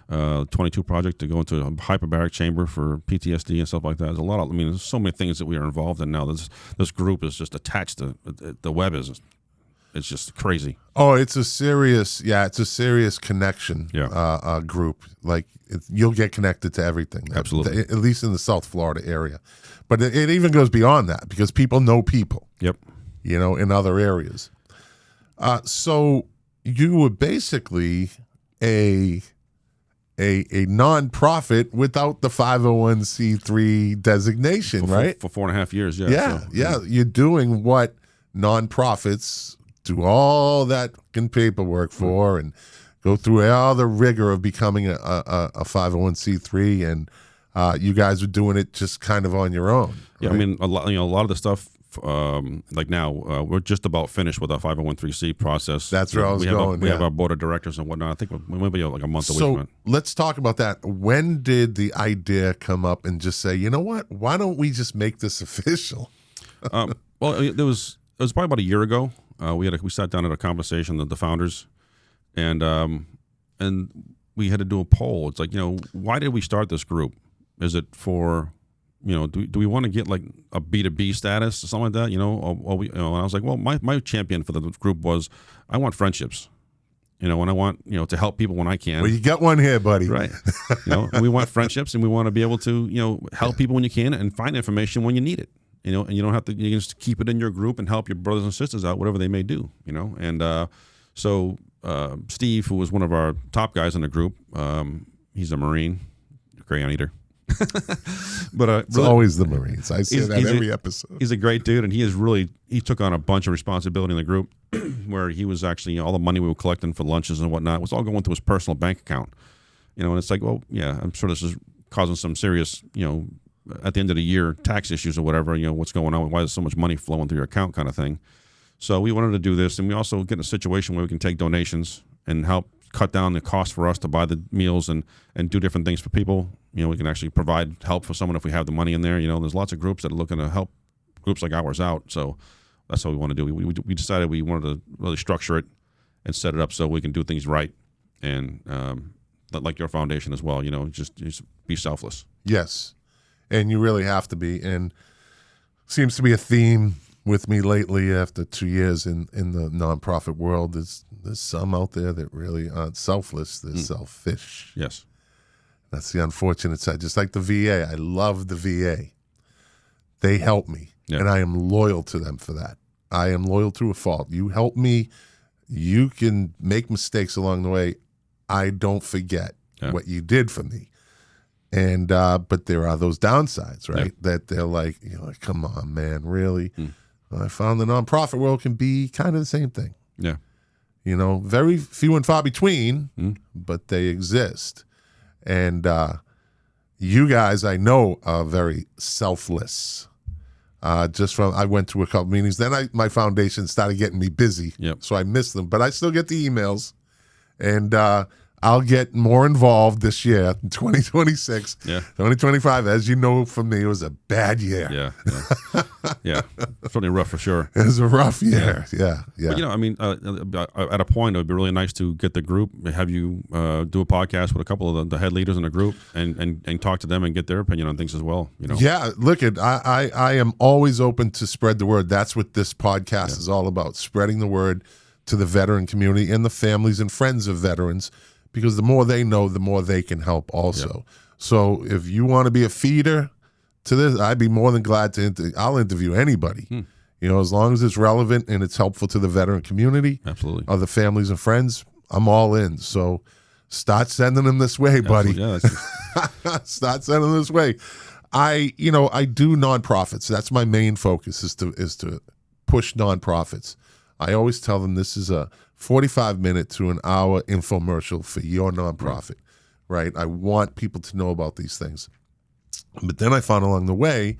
Speaker 2: 22 Project to go into a hyperbaric chamber for PTSD and stuff like that. There's so many things that we are involved in now. This group is just attached to the web is. It's just crazy.
Speaker 1: Oh, it's a serious connection group. Like you'll get connected to everything.
Speaker 2: Absolutely.
Speaker 1: At least in the South Florida area. But it even goes beyond that because people know people.
Speaker 2: Yep.
Speaker 1: In other areas. So you were basically a nonprofit without the 501c3 designation, right?
Speaker 2: For 4.5 years,
Speaker 1: yeah. You're doing what nonprofits do all that paperwork for and go through all the rigor of becoming a 501c3, and you guys are doing it just kind of on your own.
Speaker 2: Yeah,
Speaker 1: right?
Speaker 2: a lot of the stuff. Like now, we're just about finished with our 501c process.
Speaker 1: That's where I was going.
Speaker 2: We have our board of directors and whatnot. I think we might be like a month away from it.
Speaker 1: So let's talk about that. When did the idea come up and just say, you know what? Why don't we just make this official?
Speaker 2: Well, it was probably about a year ago. We sat down at a conversation with the founders, and we had to do a poll. It's like, why did we start this group? Is it for do we want to get like a B2B status or something like that? And I was like, well, my champion for the group was I want friendships, and I want to help people when I can.
Speaker 1: Well, you got one here, buddy.
Speaker 2: Right. And we want friendships, and we want to be able to help people when you can and find information when you need it. And you don't have to. You can just keep it in your group and help your brothers and sisters out, whatever they may do. And so Steve, who was one of our top guys in the group, he's a Marine, crayon eater. But
Speaker 1: it's always the Marines. I say that every episode.
Speaker 2: He's a great dude, and he took on a bunch of responsibility in the group, where he was actually all the money we were collecting for lunches and whatnot was all going to his personal bank account. And it's like, well, yeah, I'm sure this is causing some serious, at the end of the year, tax issues or whatever. What's going on? Why is so much money flowing through your account, kind of thing. So we wanted to do this, and we also get in a situation where we can take donations and help cut down the cost for us to buy the meals and do different things for people. We can actually provide help for someone if we have the money in there. There's lots of groups that are looking to help groups like ours out. So that's what we want to do. We decided we wanted to really structure it and set it up so we can do things right. And like your foundation as well, just be selfless.
Speaker 1: Yes. And you really have to be. And seems to be a theme with me lately after 2 years in the nonprofit world. There's some out there that really aren't selfless. They're selfish.
Speaker 2: Yes. That's
Speaker 1: the unfortunate side. Just like the VA. I love the VA. They help me. Yeah. And I am loyal to them for that. I am loyal to a fault. You help me. You can make mistakes along the way. I don't forget what you did for me. And but there are those downsides, right? That they're like, come on, man, really? I found the nonprofit world can be kind of the same thing.
Speaker 2: Yeah.
Speaker 1: Very few and far between, but they exist. And you guys, I know, are very selfless. I went to a couple meetings. Then my foundation started getting me busy, so I missed them. But I still get the emails, and I'll get more involved this year, 2026. 2025, as you know from me, it was a bad year.
Speaker 2: Yeah. Certainly rough for sure.
Speaker 1: It was a rough year. Yeah.
Speaker 2: But, at a point, it would be really nice to get the group, have you do a podcast with a couple of the head leaders in the group and talk to them and get their opinion on things as well.
Speaker 1: Yeah, look, I am always open to spread the word. That's what this podcast is all about, spreading the word to the veteran community and the families and friends of veterans, because the more they know, the more they can help also. So if you want to be a feeder to this, I'd be more than glad to. I'll interview anybody. You know, as long as it's relevant and it's helpful to the veteran community,
Speaker 2: Absolutely.
Speaker 1: other families and friends, I'm all in. So start sending them this way, buddy.
Speaker 2: Yeah,
Speaker 1: Start sending them this way. I do nonprofits. That's my main focus is to push nonprofits. I always tell them this is a 45-minute to an hour infomercial for your nonprofit, right? I want people to know about these things. But then I found along the way,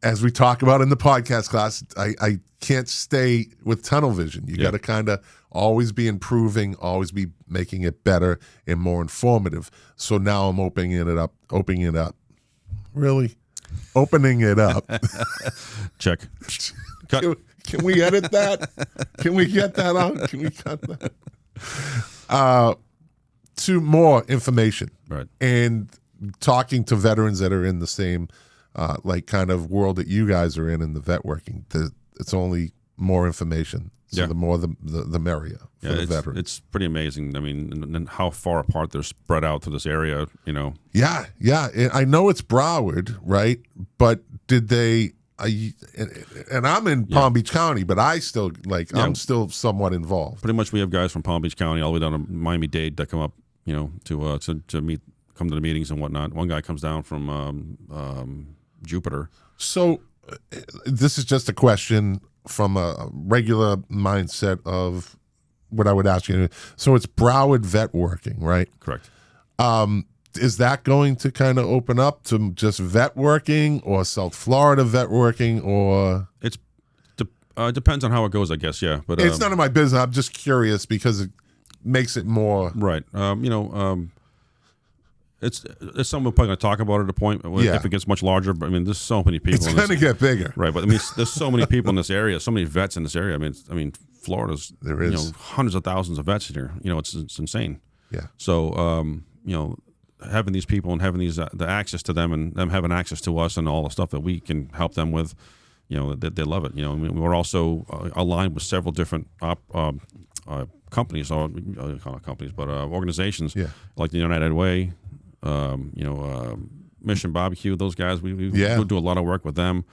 Speaker 1: as we talk about in the podcast class, I can't stay with tunnel vision. You got to kind of always be improving, always be making it better and more informative. So now I'm opening it up. Really? Opening it up.
Speaker 2: Check. Cut.
Speaker 1: Can we edit that? Can we get that out? Can we cut that? To more information.
Speaker 2: Right.
Speaker 1: And talking to veterans that are in the same like kind of world that you guys are in the vet working. It's only more information. So the more the merrier for the veterans.
Speaker 2: It's pretty amazing. I mean, and how far apart they're spread out to this area, you know.
Speaker 1: Yeah. I know it's Broward, right? But did they and I'm in Palm Beach County, but I still I'm still somewhat involved.
Speaker 2: Pretty much we have guys from Palm Beach County all the way down to Miami-Dade that come up, you know, to meet, come to the meetings and whatnot. One guy comes down from Jupiter.
Speaker 1: So this is just a question from a regular mindset of what I would ask you. So it's Broward Vet Working, right?
Speaker 2: Correct.
Speaker 1: Is that going to kind of open up to just vet working or South Florida vet working, or
Speaker 2: It depends on how it goes, I guess. Yeah, but
Speaker 1: it's none of my business. I'm just curious because it makes it more
Speaker 2: right. It's something we're probably going to talk about at a point if it gets much larger. But I mean, there's so many people.
Speaker 1: It's going to get bigger,
Speaker 2: right? But I mean, there's so many people in this area, so many vets in this area. I mean, Florida's hundreds of thousands of vets here. You know, it's insane.
Speaker 1: Yeah.
Speaker 2: So having these people and having the access to them and them having access to us and all the stuff that we can help them with, you know, they love it. You know, I mean, we're also aligned with several different companies, or not companies, but organizations like the United Way. Mission Barbecue, those guys, we do a lot of work with them.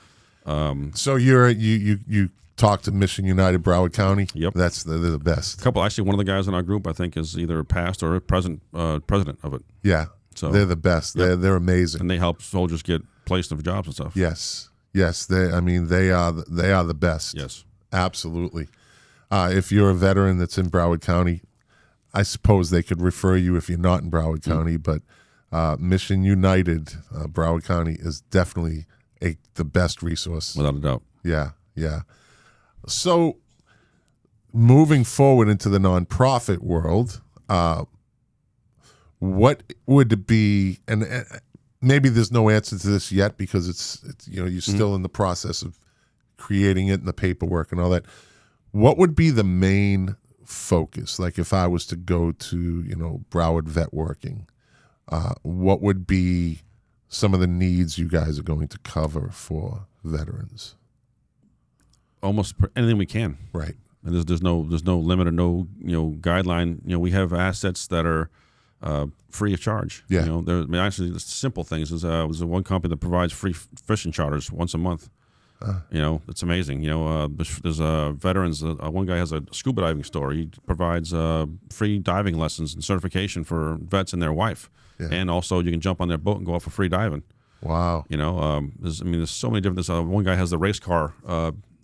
Speaker 1: So you talk to Mission United Broward County?
Speaker 2: Yep.
Speaker 1: They're the best.
Speaker 2: Actually, one of the guys in our group, I think, is either past or present president of it.
Speaker 1: Yeah. So they're the best.
Speaker 2: Yep.
Speaker 1: They're amazing.
Speaker 2: And they help soldiers get placed in jobs and stuff.
Speaker 1: Yes. They are the best.
Speaker 2: Yes.
Speaker 1: Absolutely. If you're a veteran that's in Broward County, I suppose they could refer you if you're not in Broward County, but Mission United, Broward County is definitely the best resource.
Speaker 2: Without a doubt.
Speaker 1: Yeah. So moving forward into the nonprofit world, what would it be, and maybe there's no answer to this yet because it's you're still in the process of creating it and the paperwork and all that. What would be the main focus? Like if I was to go to, Broward Vet Working, what would be some of the needs you guys are going to cover for veterans?
Speaker 2: Almost anything we can.
Speaker 1: Right.
Speaker 2: And there's no limit or no guideline. We have assets that are free of charge.
Speaker 1: Yeah.
Speaker 2: Actually, the simple things is there's one company that provides free fishing charters once a month. It's amazing. There's veterans. One guy has a scuba diving store. He provides free diving lessons and certification for vets and their wife, and also you can jump on their boat and go out for free diving.
Speaker 1: Wow.
Speaker 2: There's so many different. One guy has the race car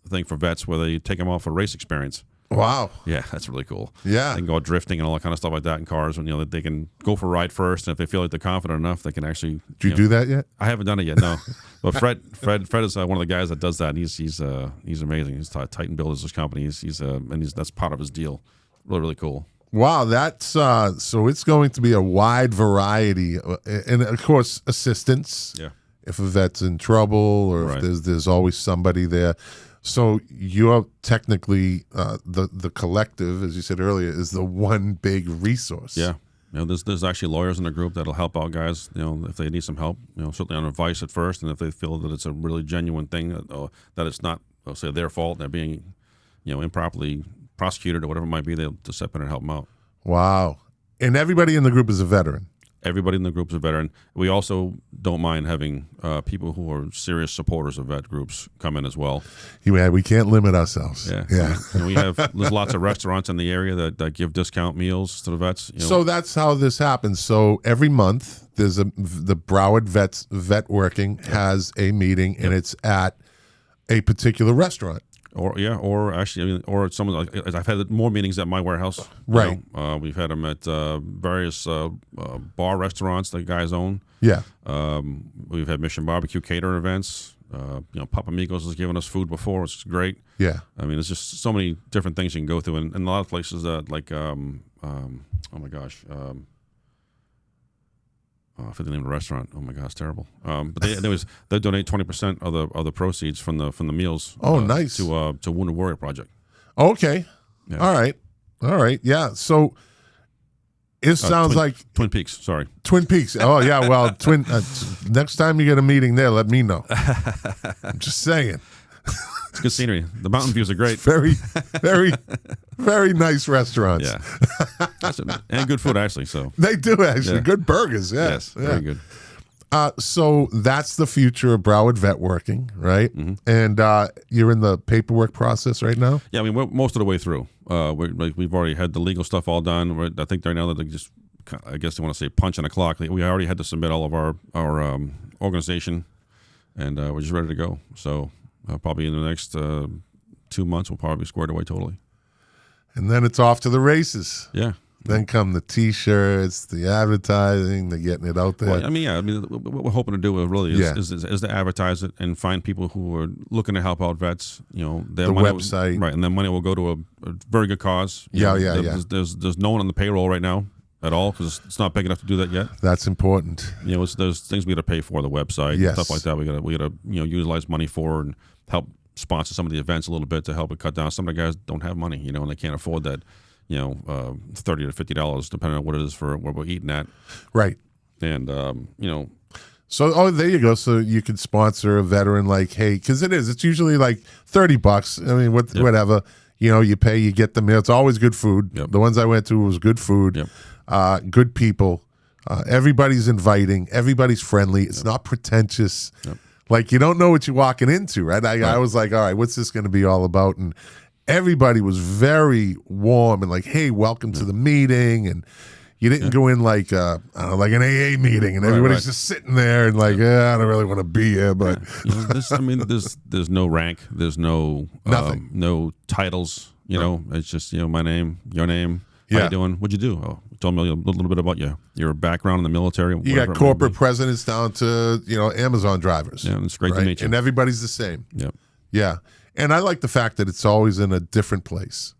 Speaker 2: thing for vets where they take them off for race experience.
Speaker 1: Wow.
Speaker 2: Yeah, that's really cool.
Speaker 1: Yeah.
Speaker 2: They can go out drifting and all that kind of stuff like that in cars, and they can go for a ride first, and if they feel like they're confident enough, they can actually.
Speaker 1: Did you do that yet?
Speaker 2: I haven't done it yet, no. But Fred is one of the guys that does that. And he's amazing. He's Titan Builders, this company. That's part of his deal. Really, really cool.
Speaker 1: Wow, that's so it's going to be a wide variety, and of course assistance.
Speaker 2: Yeah.
Speaker 1: If a vet's in trouble, or if there's always somebody there. So you're technically the collective, as you said earlier, is the one big resource.
Speaker 2: Yeah. There's actually lawyers in the group that'll help out guys, if they need some help, certainly on advice at first, and if they feel that it's a really genuine thing, that it's not, say, their fault, they're being, improperly prosecuted or whatever it might be, they'll just step in and help them out.
Speaker 1: Wow. And everybody in the group is a veteran.
Speaker 2: everybody in the group is a veteran. We also don't mind having people who are serious supporters of vet groups come in as well.
Speaker 1: Yeah, we can't limit ourselves. Yeah.
Speaker 2: And there's lots of restaurants in the area that give discount meals to the vets.
Speaker 1: So that's how this happens. So every month there's the Broward Vet Working has a meeting, and it's at a particular restaurant.
Speaker 2: Or actually, or some of the, I've had more meetings at my warehouse.
Speaker 1: Right.
Speaker 2: We've had them at various bar restaurants that guys own.
Speaker 1: Yeah.
Speaker 2: We've had Mission Barbecue catering events. Papa Migos has given us food before, which is great.
Speaker 1: Yeah.
Speaker 2: I mean, there's just so many different things you can go through, and a lot of places that oh my gosh. I forget the name of the restaurant. Oh my gosh, it's terrible. But they donate 20% of the proceeds from the meals.
Speaker 1: Oh, nice.
Speaker 2: To Wounded Warrior Project.
Speaker 1: Okay.
Speaker 2: Yeah.
Speaker 1: All right. Yeah. So it sounds like
Speaker 2: Twin Peaks. Sorry,
Speaker 1: Twin Peaks. Oh yeah. Well, next time you get a meeting there, let me know. I'm just saying.
Speaker 2: It's good scenery. The mountain views are great.
Speaker 1: Very, very, very nice restaurants.
Speaker 2: Yeah. And good food, actually. So
Speaker 1: they do actually.
Speaker 2: Yeah.
Speaker 1: Good burgers. Yeah.
Speaker 2: Yes. Very good.
Speaker 1: So that's the future of Broward Vet Working, right?
Speaker 2: Mm-hmm.
Speaker 1: And you're in the paperwork process right now?
Speaker 2: Yeah, I mean, we're most of the way through. We've already had the legal stuff all done. I think right now that they just, I guess they want to say punch on the clock. We already had to submit all of our organization, and we're just ready to go. So probably in the next 2 months, we'll probably be squared away totally.
Speaker 1: And then it's off to the races.
Speaker 2: Yeah.
Speaker 1: Then come the T-shirts, the advertising, the getting it out there.
Speaker 2: Well, what we're hoping to do really is to advertise it and find people who are looking to help out vets. Their
Speaker 1: website,
Speaker 2: right, and then money will go to a very good cause. There's no one on the payroll right now at all because it's not big enough to do that yet.
Speaker 1: That's important.
Speaker 2: There's things we got to pay for, the website,
Speaker 1: yes.
Speaker 2: Stuff like that. We got to utilize money for and help sponsor some of the events a little bit to help it cut down. Some of the guys don't have money, and they can't afford that. $30 to $50, depending on what it is for what we're eating at.
Speaker 1: Right.
Speaker 2: And,
Speaker 1: So, there you go. So you could sponsor a veteran because it's usually like $30. I mean, whatever, you pay, you get the meal. It's always good food.
Speaker 2: Yep.
Speaker 1: The ones I went to was good food,
Speaker 2: yep.
Speaker 1: Good people. Everybody's inviting. Everybody's friendly. It's not pretentious.
Speaker 2: Yep.
Speaker 1: Like you don't know what you're walking into, right? I was like, all right, what's this going to be all about? And everybody was very warm and like, hey, welcome to the meeting. And you didn't go in like like an AA meeting and everybody's just sitting there and like, I don't really want to be here. But
Speaker 2: there's no rank, there's no
Speaker 1: nothing,
Speaker 2: no titles. It's just my name, your name. How you doing? What'd you do? Oh, tell me a little bit about your background in the military.
Speaker 1: You got corporate presidents down to Amazon drivers.
Speaker 2: Yeah, it's great to meet you.
Speaker 1: And everybody's the same.
Speaker 2: Yep.
Speaker 1: Yeah. And I like the fact that it's always in a different place,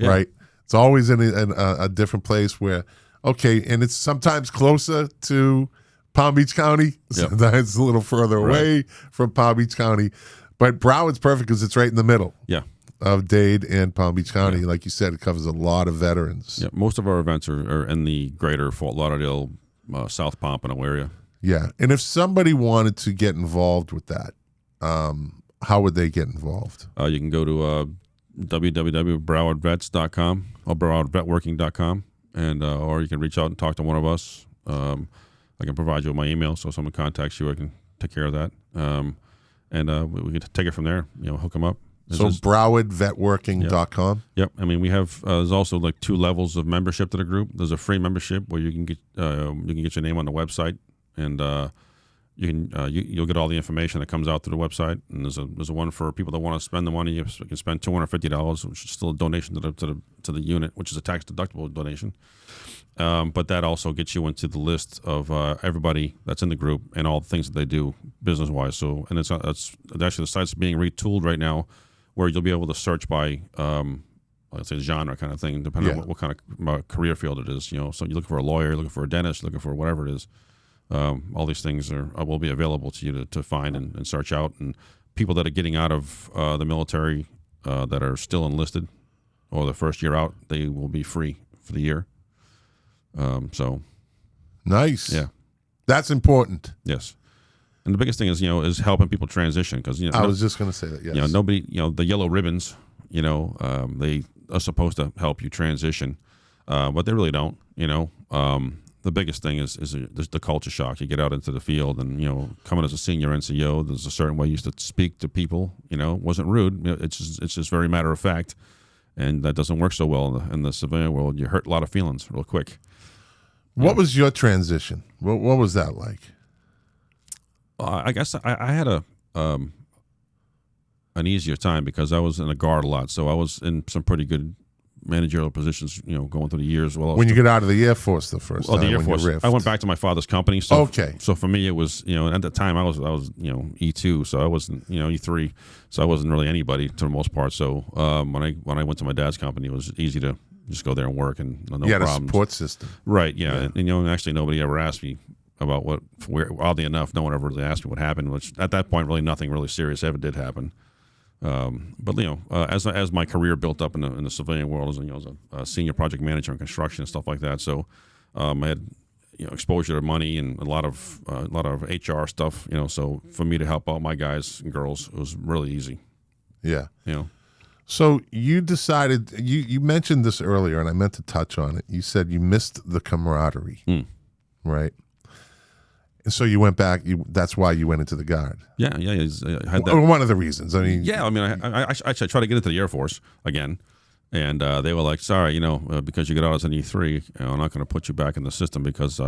Speaker 1: right? It's always in a different place where, and it's sometimes closer to Palm Beach County.
Speaker 2: Yep.
Speaker 1: Sometimes it's a little further away from Palm Beach County. But Broward's perfect because it's right in the middle of Dade and Palm Beach County. Like you said, it covers a lot of veterans.
Speaker 2: Yeah, most of our events are in the greater Fort Lauderdale, South Pompano area.
Speaker 1: Yeah. And if somebody wanted to get involved with that, how would they get involved?
Speaker 2: You can go to www.browardvets.com or browardvetworking.com, and or you can reach out and talk to one of us. I can provide you with my email, so if someone contacts you, I can take care of that. And we can take it from there. Hook them up.
Speaker 1: So browardvetworking.com.
Speaker 2: Yep. I mean, we have there's also like 2 levels of membership to the group. There's a free membership where you can get your name on the website, and you'll get all the information that comes out through the website. And there's a one for people that want to spend the money. You can spend $250, which is still a donation to the unit, which is a tax deductible donation. But that also gets you into the list of everybody that's in the group and all the things that they do business wise. So, and it's actually the site's being retooled right now, where you'll be able to search by let's say genre kind of thing, depending on what kind of career field it is. So you're looking for a lawyer, you're looking for a dentist, you're looking for whatever it is. All these things will be available to you to find and search out. And people that are getting out of the military that are still enlisted or the first year out, they will be free for the year. So
Speaker 1: nice.
Speaker 2: Yeah, that's
Speaker 1: important.
Speaker 2: Yes. And the biggest thing is helping people transition, because
Speaker 1: I was just going to say that. Yes.
Speaker 2: Nobody, the yellow ribbons, they are supposed to help you transition, but they really don't. the biggest thing is the culture shock. You get out into the field, and coming as a senior NCO, there's a certain way you used to speak to people. It wasn't rude. It's just very matter of fact, and that doesn't work so well in the civilian world. You hurt a lot of feelings real quick.
Speaker 1: What was your transition? What was that like?
Speaker 2: I guess I had an easier time because I was in a guard a lot, so I was in some pretty good managerial positions, going through the years. Well,
Speaker 1: when you get out of the Air Force the first time,
Speaker 2: the Air Force, I went back to my father's company. So,
Speaker 1: okay.
Speaker 2: So for me, it was, at the time I was E2, so I wasn't, E3, so I wasn't really anybody to the most part. So when I went to my dad's company, it was easy to just go there and work and no problems.
Speaker 1: A support system,
Speaker 2: right? Yeah, and actually nobody ever asked me about oddly enough, no one ever really asked me what happened. Which at that point, really nothing really serious ever did happen. But as my career built up in the civilian world, as a senior project manager in construction and stuff like that, so I had exposure to money and a lot of HR stuff. So for me to help out my guys and girls, it was really easy.
Speaker 1: Yeah. So you decided you mentioned this earlier, and I meant to touch on it. You said you missed the camaraderie, right? And so you went back. That's why you went into the Guard.
Speaker 2: Yeah. I had that.
Speaker 1: One of the reasons. I mean,
Speaker 2: I tried to get into the Air Force again, and they were like, "Sorry, because you got out as an E3, I'm not going to put you back in the system because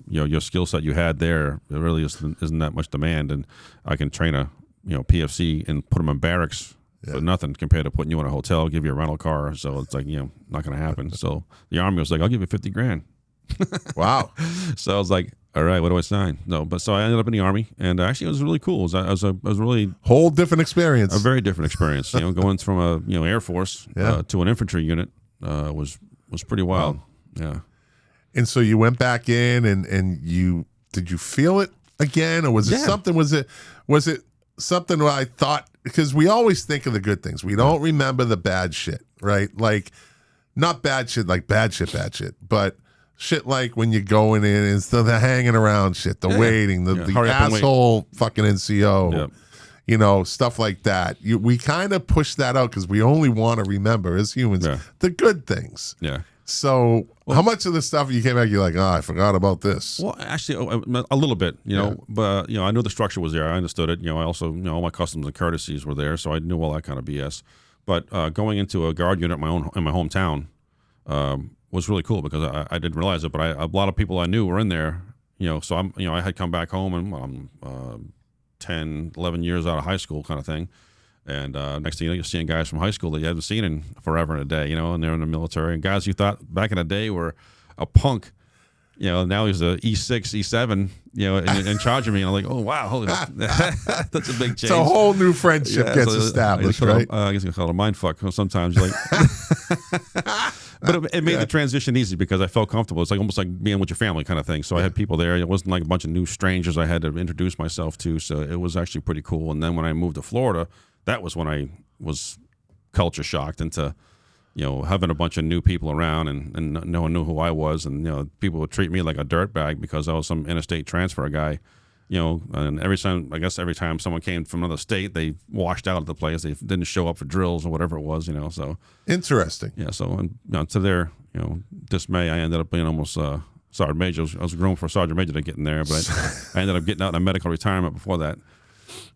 Speaker 2: your skill set you had there really isn't that much demand, and I can train a PFC and put them in barracks for nothing compared to putting you in a hotel, give you a rental car. So it's like not going to happen. So the Army was like, I'll give you $50,000.
Speaker 1: Wow.
Speaker 2: So I was like, all right, what do I sign? No, but so I ended up in the Army, and actually it was really cool. It was really
Speaker 1: whole different experience.
Speaker 2: A very different experience. Going from a Air Force to an infantry unit was pretty wild. Wow. Yeah.
Speaker 1: And so you went back in, and did you feel it again, or was it something? Was it something where I thought, because we always think of the good things, we don't remember the bad shit, right? Like not bad shit, like bad shit, but shit like when you're going in and the hanging around shit, the waiting, the asshole fucking NCO, stuff like that. We kind of push that out because we only want to remember as humans the good things.
Speaker 2: Yeah.
Speaker 1: So how much of the stuff you came back, you're like, I forgot about this?
Speaker 2: Well, actually, a little bit, but, I knew the structure was there. I understood it. I also, all my customs and courtesies were there, so I knew all that kind of BS. But going into a Guard unit in my hometown, was really cool because I didn't realize it, but a lot of people I knew were in there, so I had come back home and I'm 10, 11 years out of high school kind of thing. And next thing you know, you're seeing guys from high school that you haven't seen in forever and a day, and they're in the military. And guys you thought back in the day were a punk, now he's a E6, E7, in charge of me. And I'm like, oh, wow, holy, that's a big change.
Speaker 1: It's a whole new friendship gets established, right?
Speaker 2: I guess you can call it a mind fuck sometimes. You're like... But it made the transition easy because I felt comfortable. It's like almost like being with your family kind of thing. So I had people there. It wasn't like a bunch of new strangers I had to introduce myself to. So it was actually pretty cool. And then when I moved to Florida, that was when I was culture shocked into, having a bunch of new people around and no one knew who I was. And, people would treat me like a dirtbag because I was some interstate transfer guy. And every time someone came from another state, they washed out of the place. They didn't show up for drills or whatever it was, so.
Speaker 1: Interesting.
Speaker 2: Yeah, so to their, dismay, I ended up being almost sergeant major. I was groomed for a sergeant major to get in there, but I ended up getting out in a medical retirement before that.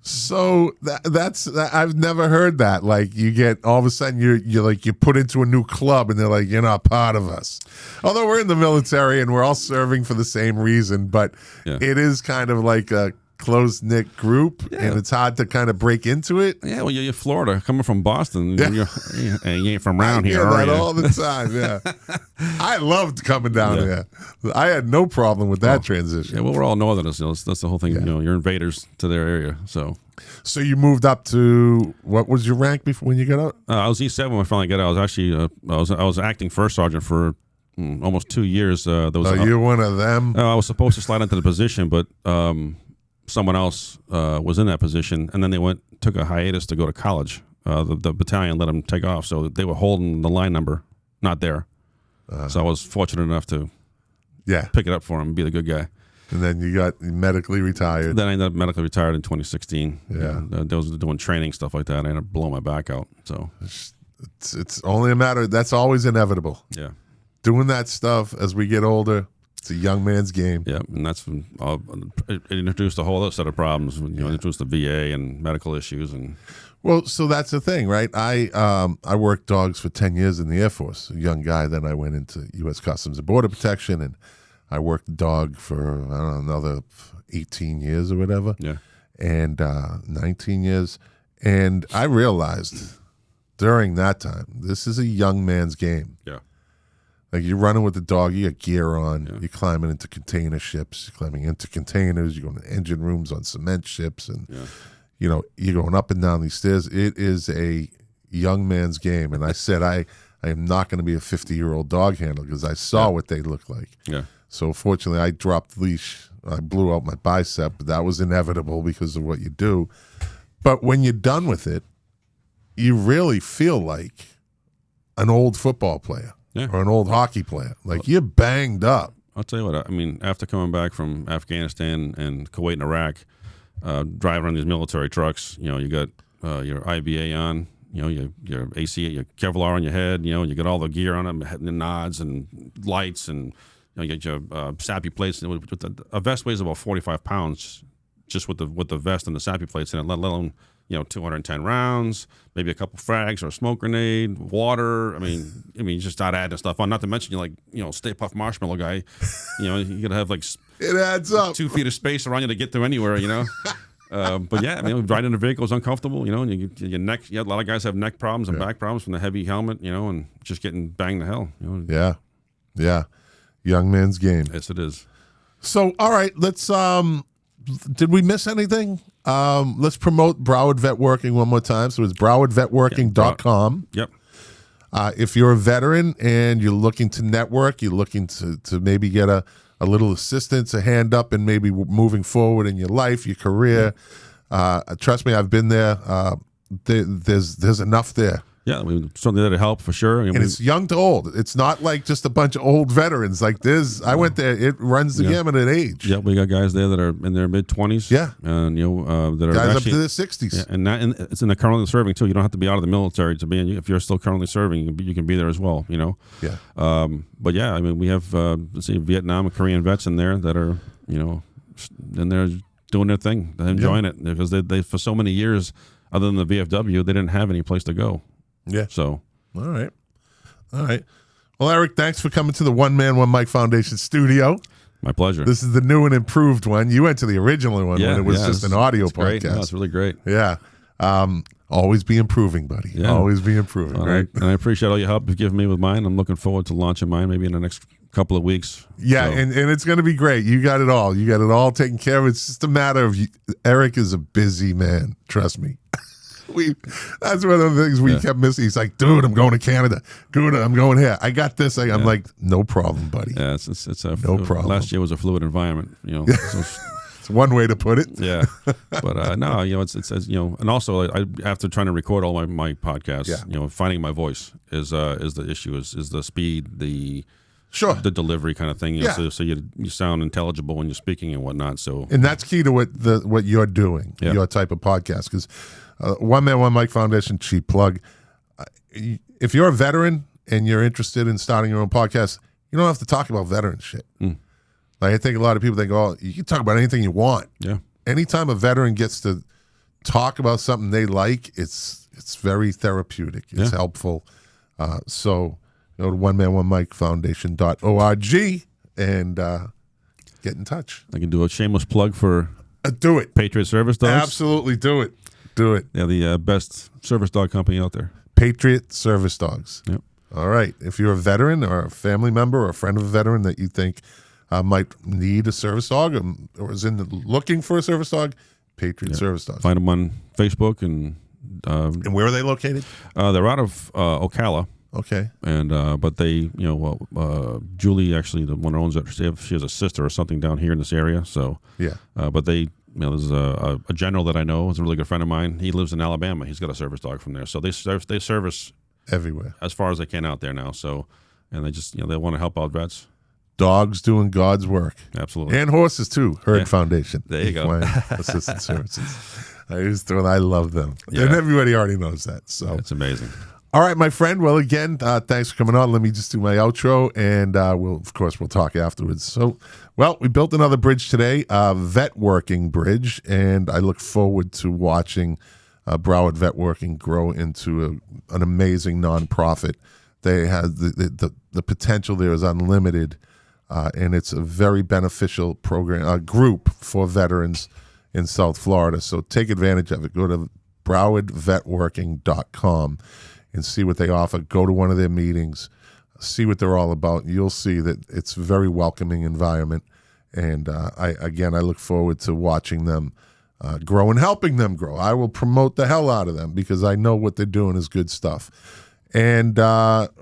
Speaker 1: So that's I've never heard that. Like you get all of a sudden you're put into a new club and they're like, you're not part of us. Although we're in the military and we're all serving for the same reason, but it is kind of like a close-knit group and it's hard to kind of break into it.
Speaker 2: Yeah, well, you're Florida, coming from Boston, and you ain't from around here,
Speaker 1: are
Speaker 2: you?
Speaker 1: All the time, I loved coming down here. I had no problem with that transition.
Speaker 2: Yeah, well, we're all Northerners. That's the whole thing. You're invaders to their area. So
Speaker 1: you moved up to, what was your rank before when you got out?
Speaker 2: I was E7 when I finally got out. I was actually I was acting first sergeant for almost 2 years.
Speaker 1: You're one of them?
Speaker 2: I was supposed to slide into the position, but someone else was in that position, and then they took a hiatus to go to college. The battalion let them take off, so they were holding the line number, not there. So I was fortunate enough to pick it up for him and be the good guy.
Speaker 1: And then you got medically retired.
Speaker 2: Then I ended up medically retired in 2016.
Speaker 1: Yeah.
Speaker 2: I was doing training, stuff like that. I ended up blowing my back out. So
Speaker 1: it's only a matter, that's always inevitable.
Speaker 2: Yeah.
Speaker 1: Doing that stuff as we get older, It's a young man's game.
Speaker 2: Yeah, and that's when it introduced a whole other set of problems. When you introduced the VA and medical issues, and
Speaker 1: Well, so that's the thing, right? I worked dogs for 10 years in the Air Force. A young guy. Then I went into U.S. Customs and Border Protection, and I worked the dog for I don't know another 18 years or whatever.
Speaker 2: yeah,
Speaker 1: And 19 years, and I realized during that time this is a young man's game.
Speaker 2: yeah,
Speaker 1: Like you're running with the dog, you got gear on, you're climbing into container ships, you're climbing into containers, you're going to engine rooms on cement ships, and you know you're going up and down these stairs. It is a young man's game, and I said I am not going to be a 50-year-old dog handler because I saw what they look like.
Speaker 2: yeah,
Speaker 1: So fortunately, I dropped the leash. I blew out my bicep, but that was inevitable because of what you do. But when you're done with it, you really feel like an old football player.
Speaker 2: Yeah.
Speaker 1: Or an old hockey player. Like you're banged up.
Speaker 2: I'll tell you what. I mean, after coming back from Afghanistan and Kuwait and Iraq, driving around these military trucks, you know, you got your IBA on, you know, your AC, your Kevlar on your head, you know, you got all the gear on it, and the nods and lights, and you know, you get your sappy plates. A vest weighs about 45 pounds, just with the vest and the sappy plates in it, let alone 210 rounds, maybe a couple frags or a smoke grenade, water. I mean, you just start adding stuff on. Not to mention, Stay Puft Marshmallow guy. You gotta have like
Speaker 1: it adds up.
Speaker 2: 2 feet of space around you to get through anywhere. But yeah, I mean, riding in the vehicle is uncomfortable. And your neck. Yeah, a lot of guys have neck problems and back problems from the heavy helmet. And just getting banged to hell.
Speaker 1: Yeah. Young man's game.
Speaker 2: Yes, it is.
Speaker 1: So, all right, let's. Did we miss anything? Let's promote Broward Vet Working one more time. So it's browardvetworking.com.
Speaker 2: Yep.
Speaker 1: If you're a veteran and you're looking to network, you're looking to maybe get a little assistance, a hand up, and maybe moving forward in your life, your career. Trust me, I've been there. There's enough there.
Speaker 2: Yeah, I mean, certainly that'll help for sure.
Speaker 1: And it's young to old. It's not like just a bunch of old veterans. Like I went there. It runs the gamut at age.
Speaker 2: Yeah, we got guys there that are in their mid-20s.
Speaker 1: Yeah,
Speaker 2: and that are
Speaker 1: guys
Speaker 2: actually,
Speaker 1: up to their 60s.
Speaker 2: Yeah, and it's in the currently serving too. You don't have to be out of the military to be in. If you're still currently serving, you can be there as well.
Speaker 1: Yeah.
Speaker 2: But yeah, I mean, we have let's see, Vietnam and Korean vets in there that are in there doing their thing, they're enjoying it because they for so many years, other than the VFW, they didn't have any place to go.
Speaker 1: Yeah.
Speaker 2: So.
Speaker 1: All right. Well, Eric, thanks for coming to the One Man, One Mic Foundation studio.
Speaker 2: My pleasure.
Speaker 1: This is the new and improved one. You went to the original one when it was just an audio podcast.
Speaker 2: Great. No, it's really great.
Speaker 1: Yeah. Always be improving, buddy. Yeah. Always be improving, right?
Speaker 2: And I appreciate all your help you've given me with mine. I'm looking forward to launching mine maybe in the next couple of weeks.
Speaker 1: Yeah, and it's going to be great. You got it all. You got it all taken care of. It's just a matter of Eric is a busy man. Trust me. That's one of the things we kept missing. He's like, dude, I'm going to Canada. Dude, I'm going here. I got this. I'm like, no problem, buddy.
Speaker 2: Yeah, it's
Speaker 1: no problem.
Speaker 2: Last year was a fluid environment, So
Speaker 1: it's one way to put it.
Speaker 2: Yeah, but no, it's and also after trying to record all my podcasts, finding my voice is the issue. Is the speed, the delivery kind of thing. So you sound intelligible when you're speaking and whatnot. So
Speaker 1: that's key to what you're doing, your type of podcast, because. One Man, One Mic Foundation, cheap plug. If you're a veteran and you're interested in starting your own podcast, you don't have to talk about veteran shit. Like I think a lot of people think, oh, you can talk about anything you want. Yeah. Anytime a veteran gets to talk about something they like, it's very therapeutic. It's helpful. So go to onemanonemic.foundation.org and get in touch.
Speaker 2: I can do a shameless plug for
Speaker 1: do it.
Speaker 2: Patriot Service Dogs.
Speaker 1: Absolutely, do it. Do it.
Speaker 2: They're the best service dog company out there.
Speaker 1: Patriot Service Dogs.
Speaker 2: Yep.
Speaker 1: All right. If you're a veteran or a family member or a friend of a veteran that you think might need a service dog or is looking for a service dog, Patriot Service Dogs.
Speaker 2: Find them on Facebook. And
Speaker 1: where are they located?
Speaker 2: They're out of Ocala.
Speaker 1: Okay.
Speaker 2: And but they, Julie actually, the one who owns it, she has a sister or something down here in this area. So
Speaker 1: yeah.
Speaker 2: But they. There's a general that I know is a really good friend of mine. He lives in Alabama. He's got a service dog from there, so they service
Speaker 1: everywhere
Speaker 2: as far as they can out there now. So, and they just they want to help out vets.
Speaker 1: Dogs doing God's work,
Speaker 2: absolutely,
Speaker 1: and horses too. Herd Foundation.
Speaker 2: There you go.
Speaker 1: Assistant services. I love them, and everybody already knows that. So
Speaker 2: it's amazing.
Speaker 1: All right, my friend. Well, again, thanks for coming on. Let me just do my outro, and we'll talk afterwards. So, we built another bridge today, Vet Working Bridge, and I look forward to watching Broward Vet Working grow into an amazing nonprofit. They have the potential there is unlimited, and it's a very beneficial program, group for veterans in South Florida. So take advantage of it. Go to browardvetworking.com and see what they offer. Go to one of their meetings, see what they're all about. You'll see that it's a very welcoming environment. And I look forward to watching them grow and helping them grow. I will promote the hell out of them because I know what they're doing is good stuff. And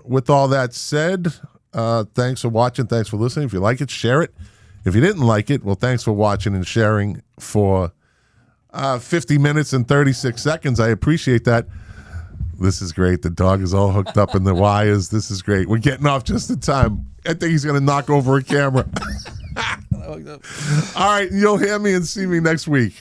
Speaker 1: with all that said, thanks for watching. Thanks for listening. If you like it, share it. If you didn't like it, well, thanks for watching and sharing for 50 minutes and 36 seconds. I appreciate that. This is great. The dog is all hooked up in the wires. This is great. We're getting off just in time. I think he's going to knock over a camera. All right. You'll hear me and see me next week.